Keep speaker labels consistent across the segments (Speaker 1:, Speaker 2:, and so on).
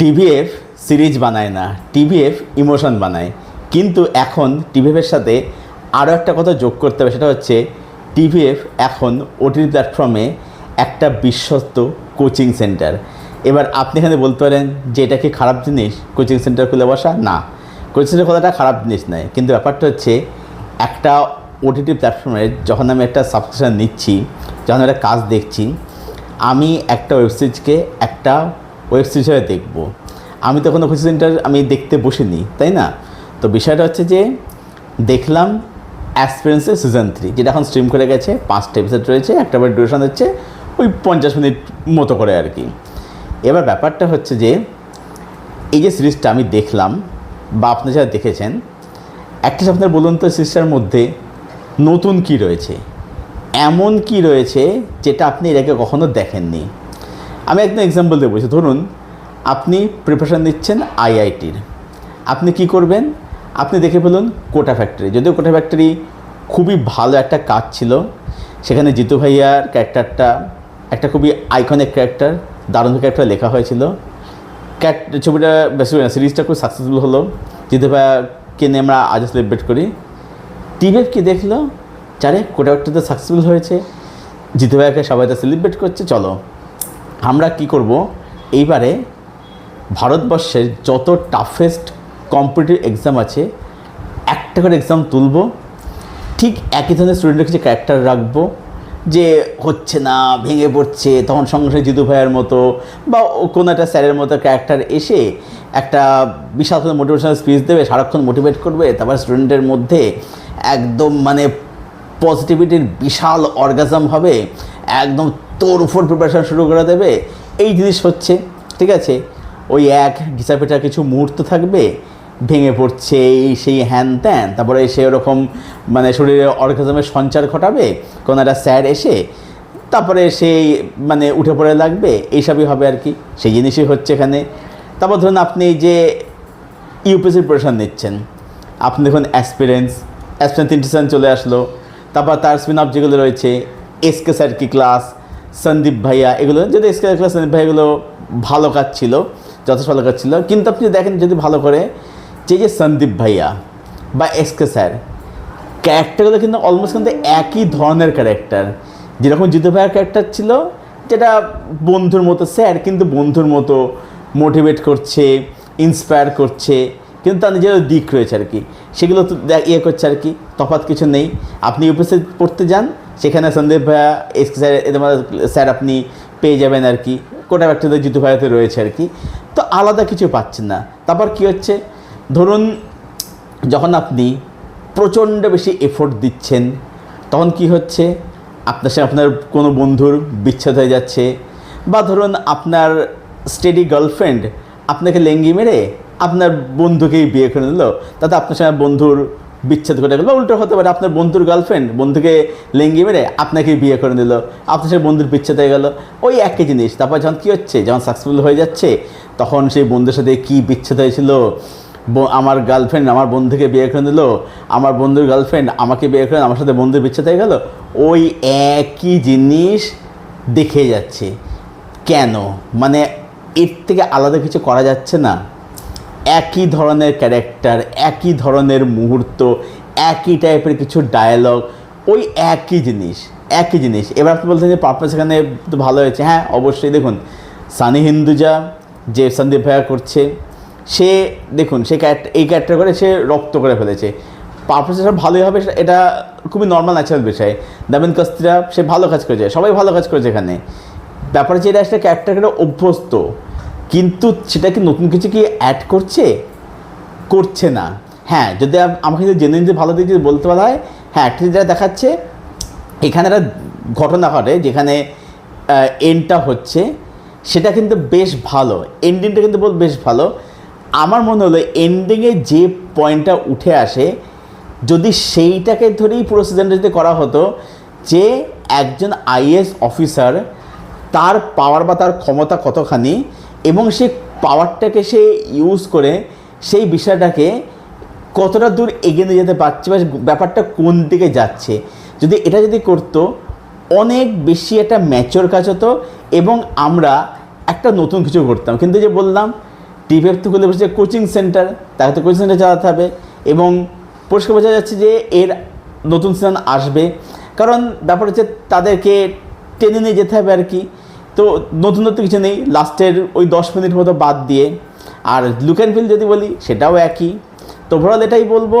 Speaker 1: TVF series বানায় না, TVF emotion বানায়। কিন্তু এখন টিভিএফের সাথে আরও একটা কথা যোগ করতে হবে, সেটা হচ্ছে টিভিএফ এখন ওটিটি প্ল্যাটফর্মে একটা বিশ্বস্ত কোচিং সেন্টার। এবার আপনি এখানে বলতে পারেন যে এটা কি খারাপ জিনিস কোচিং সেন্টার খুলে বসা? না, কোচিং সেন্টার কথাটা খারাপ জিনিস নয়, কিন্তু ব্যাপারটা হচ্ছে একটা ওটিটি প্ল্যাটফর্মে যখন আমি একটা সাবস্ক্রিপশান নিচ্ছি, যখন একটা কাজ দেখছি, আমি একটা ওয়েব সিরিজকে একটা ওয়েব সিরিজ হয়ে দেখব। আমি তো কোনো কোচিং সেন্টার আমি দেখতে বসিনি, তাই না? তো বিষয়টা হচ্ছে যে দেখলাম এক্সপিরিয়েন্সের সিজন 3, যেটা এখন স্ট্রিম করে গেছে, 5টা এপিসোড রয়েছে, একটা বার ডিউরেশন হচ্ছে ওই 50 মিনিট মতো করে আর কি। এবার ব্যাপারটা হচ্ছে যে এই যে সিরিজটা আমি দেখলাম বা আপনি যারা দেখেছেন, একটা আপনার বলুন তো সিরিজটার মধ্যে নতুন কি রয়েছে, এমন কি রয়েছে যেটা আপনি এর আগে কখনো দেখেননি। আমি একদম এক্সাম্পল দিয়ে বলছি। ধরুন আপনি প্রিপারেশান নিচ্ছেন আইআইটির, আপনি কি করবেন? আপনি দেখে ফেলুন কোটা ফ্যাক্টরি। যদিও কোটা ফ্যাক্টরি খুবই ভালো একটা কাজ ছিল, সেখানে জিতু ভাইয়ার ক্যারেক্টারটা একটা খুবই আইকনিক ক্যারেক্টার, দারুণ ক্যারেক্টার লেখা হয়েছিল। ছবিটা বেশি সিরিজটা খুব সাকসেসফুল হলো, জিতু ভাইয়াকে নিয়ে আমরা আজও সেলিব্রেট করি। টিভিএফ কি দেখলো, যারে কোটা ফ্যাক্টরিতে সাকসেসফুল হয়েছে, জিতু ভাইয়াকে সবাই তো সেলিব্রেট করছে, চলো আমরা কি করব, এইবারে ভারতবর্ষের যত টাফেস্ট কম্পিটিটিভ এক্সাম আছে একটা করে এক্সাম তুলব, ঠিক একই ধরনের স্টুডেন্টের কিছু ক্যারেক্টার রাখবো, যে হচ্ছে না ভেঙে পড়ছে, তখন সঙ্গে সঙ্গে জিতু ভাইয়ের মতো বা কোনো একটা স্যারের মতো ক্যারেক্টার এসে একটা বিশাল মোটিভেশনাল স্পিচ দেবে, সারাক্ষণ মোটিভেট করবে, তারপর স্টুডেন্টের মধ্যে একদম মানে পজিটিভিটির বিশাল অর্গাজম হবে, একদম তোর উপর প্রিপারেশান শুরু করে দেবে। এই জিনিস হচ্ছে, ঠিক আছে, ওই এক ঘিসাপিটা কিছু মুহূর্ত থাকবে, ভেঙে পড়ছে এই সেই হ্যান ত্যান, তারপরে সে ওরকম মানে শরীরে অর্গাজমের সঞ্চার ঘটাবে কোনো একটা স্যার এসে, তারপরে সেই মানে উঠে পড়ে লাগবে, এইসবই হবে আর কি। সেই জিনিসই হচ্ছে এখানে। তারপর ধরুন আপনি যে ইউপিএসসির প্রিপারেশন নিচ্ছেন, আপনি দেখুন অ্যাসপিরেন্স 3টে সেশন চলে আসলো, তারপর তার স্পিন অফ যেগুলো রয়েছে, এসকে স্যার কি ক্লাস, সন্দীপ ভাইয়া, এগুলো যদি এসকে ক্লাস সন্দীপ ভাইয়া এগুলো ভালো কাজ ছিল, যথেষ্ট ভালো কাজ ছিল। কিন্তু আপনি দেখেন যদি ভালো করে যে সন্দীপ ভাইয়া বা এসকে স্যার ক্যারেক্টারগুলো কিন্তু অলমোস্ট কিন্তু একই ধরনের ক্যারেক্টার। যেরকম জিতু ভাইয়ার ক্যারেক্টার ছিল, যেটা বন্ধুর মতো স্যার, কিন্তু বন্ধুর মতো মোটিভেট করছে, ইন্সপায়ার করছে, কিন্তু তার নিজের দিক রয়েছে আর কি, সেগুলো তো ইয়ে করছে আর কি, তফাৎ কিছু নেই। আপনি ইউপিএসসি পড়তে যান, সেখানে সন্দীপ ভাইয়া এসকে স্যার এদের স্যার আপনি পেয়ে যাবেন আর কি, কোটা ফ্যাক্টরিতে জিতু ভাইয়াতে রয়েছে আর কি, তো আলাদা কিছু পাচ্ছেন না। তারপর কী হচ্ছে, ধরুন যখন আপনি প্রচণ্ড বেশি এফোর্ট দিচ্ছেন, তখন কি হচ্ছে, আপনার সাথে আপনার কোনো বন্ধুর বিচ্ছেদ হয়ে যাচ্ছে, বা ধরুন আপনার স্টেডি গার্লফ্রেন্ড আপনাকে লেঙ্গি মেরে আপনার বন্ধুকেই বিয়ে করে নিল, তাতে আপনার সঙ্গে বন্ধুর বিচ্ছেদ ঘটে গেল। বা উল্টো হতে পারে, আপনার বন্ধুর গার্লফ্রেন্ড বন্ধুকে লেঙ্গি মেরে আপনাকে বিয়ে করে নিল, আপনার সাথে বন্ধুর বিচ্ছেদ হয়ে গেল, ওই একই জিনিস। তারপর যখন কী হচ্ছে, যখন সাকসেসফুল হয়ে যাচ্ছে, তখন সেই বন্ধুর সাথে কী বিচ্ছেদ হয়েছিল, আমার গার্লফ্রেন্ড আমার বন্ধুকে বিয়ে করে নিল, আমার বন্ধুর গার্লফ্রেন্ড আমাকে বিয়ে করে আমার সাথে বন্ধুর বিচ্ছেদ হয়ে গেল, ওই একই জিনিস দেখে যাচ্ছে। কেন? মানে এর থেকে আলাদা কিছু করা যাচ্ছে না। একই ধরনের ক্যারেক্টার, একই ধরনের মুহূর্ত, একই টাইপের কিছু ডায়ালগ, ওই একই জিনিস। এবার আপনি বলছেন যে পারপাস এখানে তো ভালো হয়েছে, হ্যাঁ অবশ্যই। দেখুন সানি হিন্দুজা যে সন্দীপ ভাইয়া করছে, সে দেখুন সে এই ক্যারেক্টার করে সে রক্ত করে ফেলেছে, পারপাস সব ভালোই হবে, এটা খুবই নর্মাল ন্যাচারাল বিষয়। দামিন কাস্তিরা সে ভালো কাজ করেছে, সবাই ভালো কাজ করেছে এখানে। ব্যাপার যে এটা একটা ক্যারেক্টারকে অভ্যস্ত, কিন্তু সেটা কি নতুন কিছু কি অ্যাড করছে না। হ্যাঁ, যদি আমাকে যদি জেনে নিতে ভালো দিকে বলতে বলা হয়, হ্যাঁ ঠিক যেটা দেখাচ্ছে এখানে একটা ঘটনা ঘটে যেখানে এন্ডটা হচ্ছে, সেটা কিন্তু বেশ ভালো, এন্ডিংটা কিন্তু বেশ ভালো। আমার মনে হলো এন্ডিংয়ে যে পয়েন্টটা উঠে আসে, যদি সেইটাকে ধরেই পুরো সিজনটা যদি করা হতো, যে একজন আইএএস অফিসার তার পাওয়ার বা তার ক্ষমতা কতখানি, এবং সে পাওয়ারটাকে সে ইউজ করে সেই বিষয়টাকে কতটা দূর এগিয়ে নিয়ে যেতে পারছে বা ব্যাপারটা কোন দিকে যাচ্ছে, যদি করতো, অনেক বেশি একটা ম্যাচিওর কাজ হতো এবং আমরা একটা নতুন কিছু করতাম। কিন্তু যে বললাম টিভিএফ তো খুলে বসেছে কোচিং সেন্টার, তাকে তো কোচিং সেন্টার চালাতে হবে এবং পরিষ্কার বোঝা যাচ্ছে যে এর নতুন সিজন আসবে, কারণ ব্যাপার হচ্ছে তাদেরকে টেনে নিয়ে যেতে হবে আর কি। তো নতুনত্ব কিছু নেই, লাস্টের ওই 10 মিনিট মতো বাদ দিয়ে। আর লুক অ্যান্ড ফিল যদি বলি সেটাও একই। তো ওভারঅল এটাই বলবো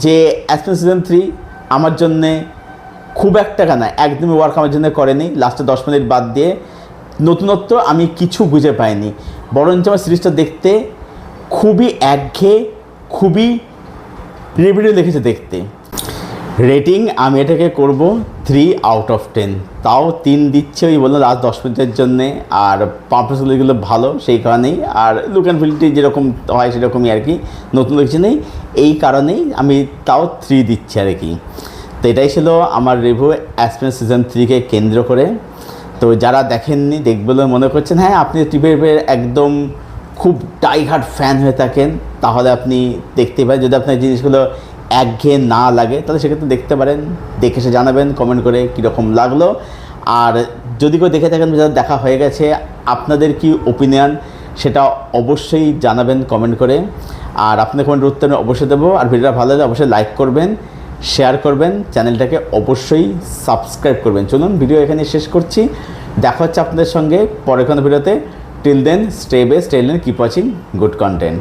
Speaker 1: যে অ্যাসপেন সিজন 3 আমার জন্যে খুব একটা না, একদমই ওয়ার্ক আমার জন্য করেনি। লাস্টে 10 মিনিট বাদ দিয়ে নতুনত্ব আমি কিছু বুঝে পাইনি, বরঞ্চ আমার সিরিজটা দেখতে খুবই একঘেয়ে, খুবই রিপিটেড লিখেছে দেখতে। রেটিং আমি এটাকে করব 3 আউট অফ 10, তাও 3 দিচ্ছে ওই বললাম লাস্ট 10 মিনিটের জন্যে। আর পারফরমেন্সগুলো ভালো সেই কারণেই, আর লুক অ্যান্ড ফিলটি যেরকম হয় সেরকমই আর কি, নতুন কিছু নেই, এই কারণেই আমি তাও 3 দিচ্ছি আর কি। তো এটাই ছিল আমার রিভিউ অ্যাসপেন সিজন 3কে কেন্দ্র করে। তো যারা দেখেননি দেখবে বলে মনে করছেন, হ্যাঁ আপনি টিভিএফের একদম খুব ডাইহার্ড ফ্যান হয়ে থাকেন, তাহলে আপনি দেখতে পারেন। যদি আপনার জিনিসগুলো একঘেয়ে না লাগে তাহলে সেক্ষেত্রে দেখতে পারেন, দেখে এসে জানাবেন কমেন্ট করে কীরকম লাগলো। আর যদি কেউ দেখে থাকেন যারা দেখা হয়ে গেছে, আপনাদের কি ওপিনিয়ন সেটা অবশ্যই জানাবেন কমেন্ট করে। আর আপনার কমেন্ট উত্তর অবশ্যই দেবো। আর ভিডিওটা ভালো লাগলে অবশ্যই লাইক করবেন, শেয়ার করবেন, চ্যানেলটাকে অবশ্যই সাবস্ক্রাইব করবেন। চলুন ভিডিও এখানে শেষ করছি, দেখা হচ্ছে আপনাদের সঙ্গে পরের কোনো ভিডিওতে। Till then stay best, till then keep watching good content.